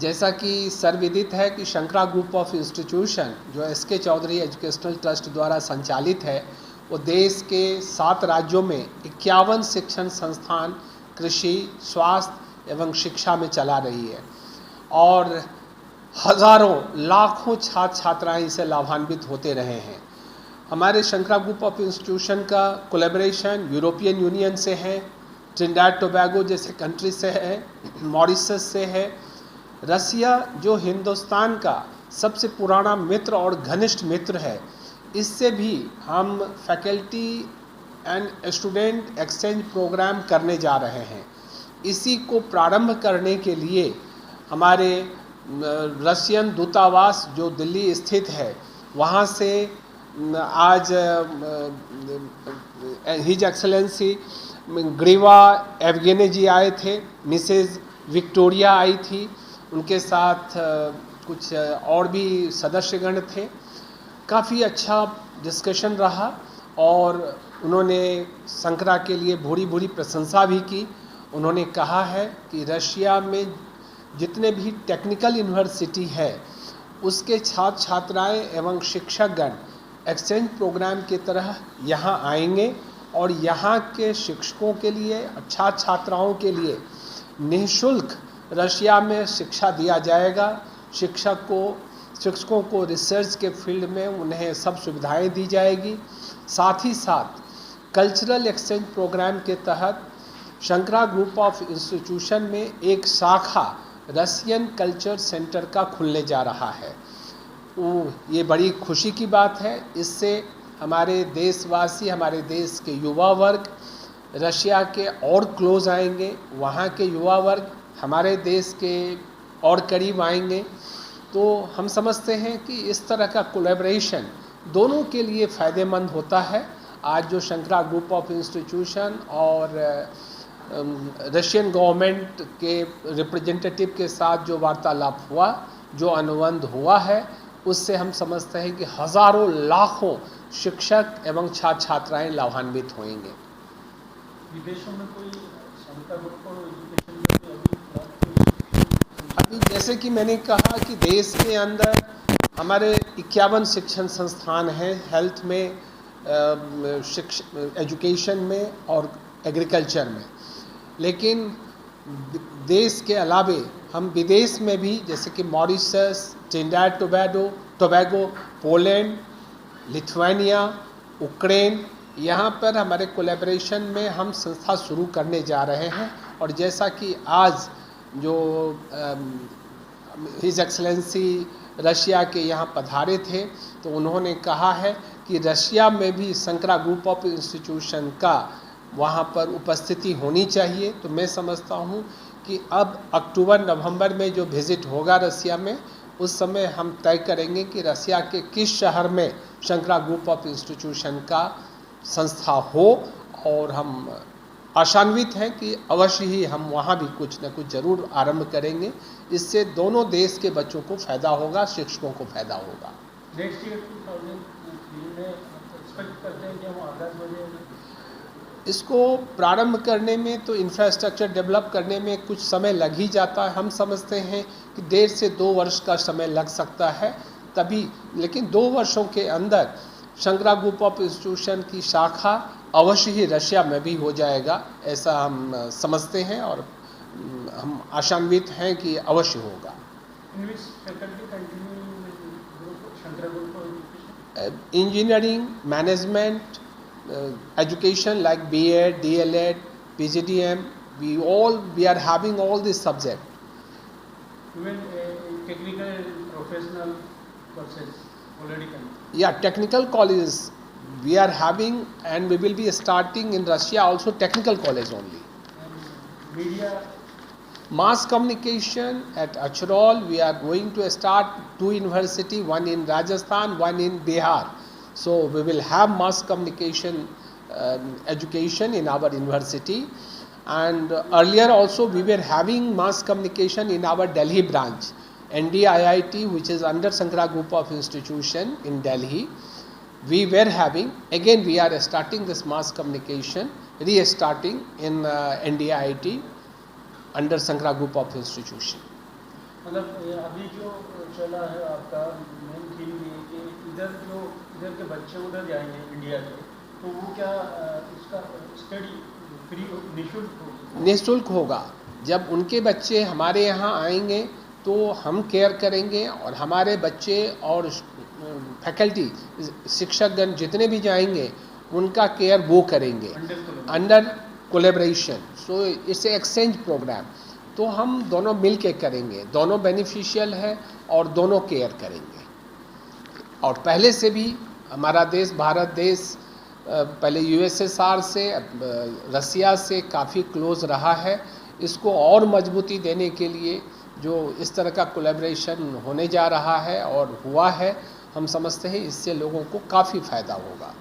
जैसा कि सर्वविदित है कि शंकरा ग्रुप ऑफ इंस्टीट्यूशन जो एसके चौधरी एजुकेशनल ट्रस्ट द्वारा संचालित है, वो देश के 7 राज्यों में 51 शिक्षण संस्थान कृषि, स्वास्थ्य एवं शिक्षा में चला रही है और हजारों लाखों छात्र छात्राएं इससे लाभान्वित होते रहे हैं। हमारे शंकरा ग्रुप ऑफ इंस्टीट्यूशन का कोलैबोरेशन यूरोपियन यूनियन से है, ट्रिनिडाद टोबैगो जैसे कंट्री से है, मॉरिशस से है, रसिया जो हिंदुस्तान का सबसे पुराना मित्र और घनिष्ठ मित्र है, इससे भी हम faculty and student exchange programme करने जा रहे हैं। इसी को प्रारंभ करने के लिए हमारे रशियन दूतावास जो दिल्ली स्थित है, वहाँ से आज हिज एक्सेलेंसी ग्रीवा एवगेने जी आए थे, मिसेज विक्टोरिया आई थी, उनके साथ कुछ और भी सदस्यगण थे। काफ़ी अच्छा डिस्कशन रहा और उन्होंने शंकरा के लिए भूरी भूरी प्रशंसा भी की। उन्होंने कहा है कि रशिया में जितने भी टेक्निकल यूनिवर्सिटी है उसके छात्र छात्राएं एवं शिक्षकगण एक्सचेंज प्रोग्राम की तरह यहाँ आएंगे और यहाँ के शिक्षकों के लिए, छात्र छात्राओं के लिए निःशुल्क रशिया में शिक्षा दिया जाएगा। शिक्षकों को रिसर्च के फील्ड में उन्हें सब सुविधाएं दी जाएगी। साथ ही साथ कल्चरल एक्सचेंज प्रोग्राम के तहत शंकरा ग्रुप ऑफ इंस्टीट्यूशन में एक शाखा रशियन कल्चर सेंटर का खुलने जा रहा है। ये बड़ी खुशी की बात है। इससे हमारे देशवासी, हमारे देश के युवा वर्ग रशिया के और क्लोज आएंगे, वहाँ के युवा वर्ग हमारे देश के और करीब आएंगे। तो हम समझते हैं कि इस तरह का कोलैबोरेशन दोनों के लिए फ़ायदेमंद होता है। आज जो शंकरा ग्रुप ऑफ इंस्टीट्यूशन और रशियन गवर्नमेंट के रिप्रेजेंटेटिव के साथ जो वार्तालाप हुआ, जो अनुबंध हुआ है, उससे हम समझते हैं कि हज़ारों लाखों शिक्षक एवं छात्र छात्राएं लाभान्वित होंगे। विदेशों में कोई शंकरा ग्रुप ऑफ एजुकेशन अभी जैसे कि मैंने कहा कि देश के अंदर हमारे 51 शिक्षण संस्थान हैं, हेल्थ में, एजुकेशन में और एग्रीकल्चर में। लेकिन देश के अलावे हम विदेश में भी, जैसे कि Mauritius, Trinidad Tobago, Poland, Lithuania, Ukraine, यहाँ पर हमारे कोलैबोरेशन में हम संस्था शुरू करने जा रहे हैं। और जैसा कि आज जो हिज एक्सेलेंसी रशिया के यहाँ पधारे थे, तो उन्होंने कहा है कि रशिया में भी शंकरा ग्रुप ऑफ इंस्टीट्यूशन का वहाँ पर उपस्थिति होनी चाहिए। तो मैं समझता हूँ कि अब अक्टूबर-नवंबर में जो विज़िट होगा रशिया में, उस समय हम तय करेंगे कि रशिया के किस शहर में शंकरा ग्रुप ऑफ इंस्टीट्यूशन का संस्था हो, और हम आशान्वित हैं कि अवश्य ही हम वहाँ भी कुछ न कुछ जरूर आरंभ करेंगे। इससे दोनों देश के बच्चों को फ़ायदा होगा, शिक्षकों को फ़ायदा होगा। नेक्स्ट ईयर 2003 में एक्सपेक्ट करते हैं कि हम आगाज हो जाएंगे। इसको प्रारंभ करने में तो इंफ्रास्ट्रक्चर डेवलप करने में कुछ समय लग ही जाता है। हम समझते हैं कि 1.5 से 2 वर्ष का समय लग सकता है तभी, लेकिन 2 वर्षों के अंदर शंकरा ग्रुप ऑफ इंस्टीट्यूशन की शाखा अवश्य ही रशिया में भी हो जाएगा, ऐसा हम समझते हैं और हम आशान्वित हैं कि अवश्य होगा। Engineering, management, education like B.Ed, D.L.Ed, PGDM, we are having all these subjects. Even technical professional courses already come. Yeah, technical colleges we are having, and we will be starting in Russia also technical college only. And media, mass communication at Achrol, we are going to start 2 university, one in Rajasthan, one in Bihar. So we will have mass communication education in our university, and earlier also we were having mass communication in our Delhi branch, NDIIT, which is under Shankara Group of Institution in Delhi. We were having, again we are starting this mass communication, restarting in NDIIT under Shankara Group of Institution. मतलब ये अभी जो चला है आपका main theme ये कि इधर के बच्चे उधर जाएंगे इंडिया के, तो वो क्या इसका स्टडी फ्री निःशुल्क होगी? निःशुल्क होगा। जब उनके बच्चे हमारे यहाँ आएंगे तो हम केयर करेंगे, और हमारे बच्चे और फैकल्टी शिक्षकगण जितने भी जाएंगे उनका केयर वो करेंगे under collaboration. So it's exchange programme, तो हम दोनों मिल के करेंगे, दोनों बेनिफिशियल है और दोनों केयर करेंगे। और पहले से भी हमारा देश, भारत देश पहले यूएसएसआर से, रसिया से काफ़ी क्लोज रहा है। इसको और मजबूती देने के लिए जो इस तरह का कोलैबोरेशन होने जा रहा है और हुआ है, हम समझते हैं इससे लोगों को काफ़ी फ़ायदा होगा।